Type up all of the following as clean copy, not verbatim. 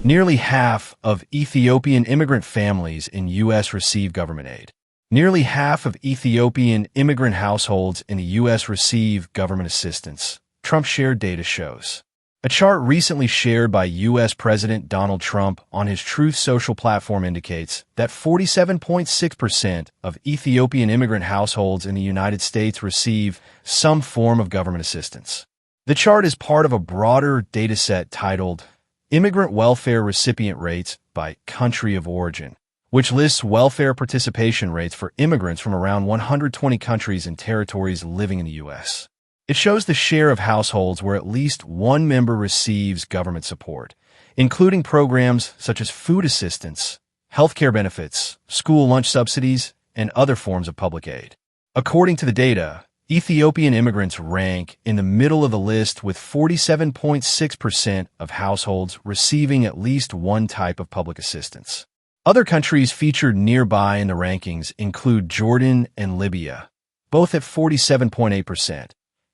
Nearly half of Ethiopian immigrant families in U.S. receive government aid. Nearly half of Ethiopian immigrant households in the U.S. receive government assistance, Trump shared data shows. A chart recently shared by U.S. President Donald Trump on his Truth Social platform indicates that 47.6% of Ethiopian immigrant households in the United States receive some form of government assistance. The chart is part of a broader dataset titled Immigrant Welfare Recipient Rates by Country of Origin, which lists welfare participation rates for immigrants from around 120 countries and territories living in the U.S. It shows the share of households where at least one member receives government support, including programs such as food assistance, healthcare benefits, school lunch subsidies, and other forms of public aid. According to the data, Ethiopian immigrants rank in the middle of the list with 47.6% of households receiving at least one type of public assistance. Other countries featured nearby in the rankings include Jordan and Libya, both at 47.8%.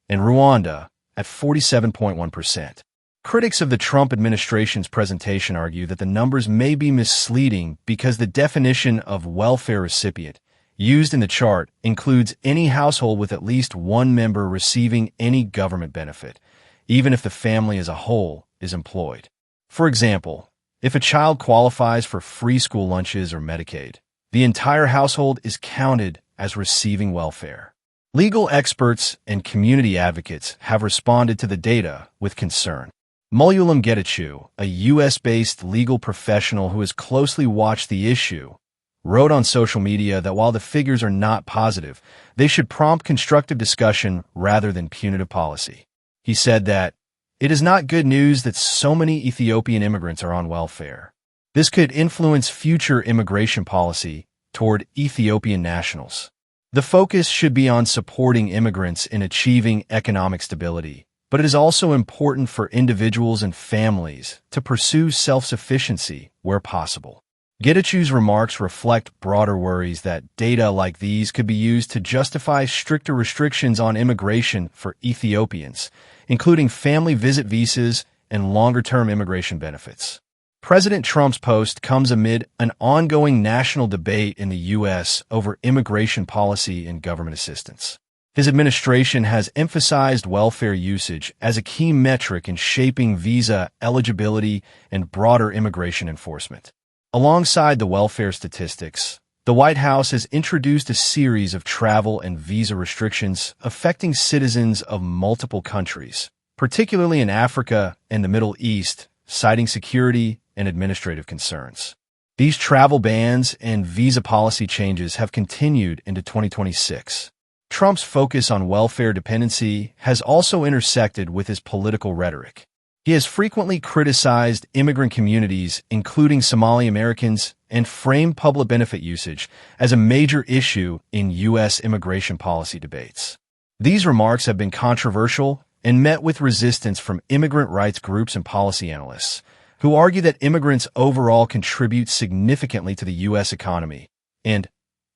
and Rwanda at 47.1%. Critics of the Trump administration's presentation argue that the numbers may be misleading because the definition of welfare recipient used in the chart includes any household with at least one member receiving any government benefit, even if the family as a whole is employed. For example, if a child qualifies for free school lunches or Medicaid, the entire household is counted as receiving welfare. Legal experts and community advocates have responded to the data with concern. Molulam Getachew, a U.S.-based legal professional who has closely watched the issue, wrote on social media that while the figures are not positive, they should prompt constructive discussion rather than punitive policy. He said that, "It is not good news that so many Ethiopian immigrants are on welfare. This could influence future immigration policy toward Ethiopian nationals. The focus should be on supporting immigrants in achieving economic stability, but it is also important for individuals and families to pursue self-sufficiency where possible." Getachew's remarks reflect broader worries that data like these could be used to justify stricter restrictions on immigration for Ethiopians, including family visit visas and longer-term immigration benefits. President Trump's post comes amid an ongoing national debate in the U.S. over immigration policy and government assistance. His administration has emphasized welfare usage as a key metric in shaping visa eligibility and broader immigration enforcement. Alongside the welfare statistics, the White House has introduced a series of travel and visa restrictions affecting citizens of multiple countries, particularly in Africa and the Middle East, citing security and administrative concerns. These travel bans and visa policy changes have continued into 2026. Trump's focus on welfare dependency has also intersected with his political rhetoric. He has frequently criticized immigrant communities, including Somali Americans, and framed public benefit usage as a major issue in U.S. immigration policy debates. These remarks have been controversial and met with resistance from immigrant rights groups and policy analysts, who argue that immigrants overall contribute significantly to the U.S. economy and,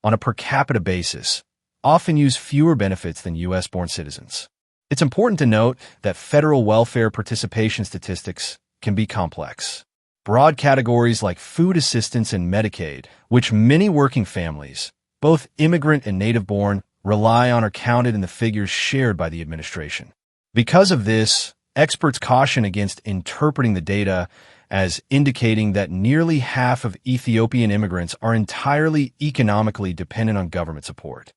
on a per capita basis, often use fewer benefits than U.S.-born citizens. It's important to note that federal welfare participation statistics can be complex. Broad categories like food assistance and Medicaid, which many working families, both immigrant and native-born, rely on, are counted in the figures shared by the administration. Because of this, experts caution against interpreting the data as indicating that nearly half of Ethiopian immigrants are entirely economically dependent on government support.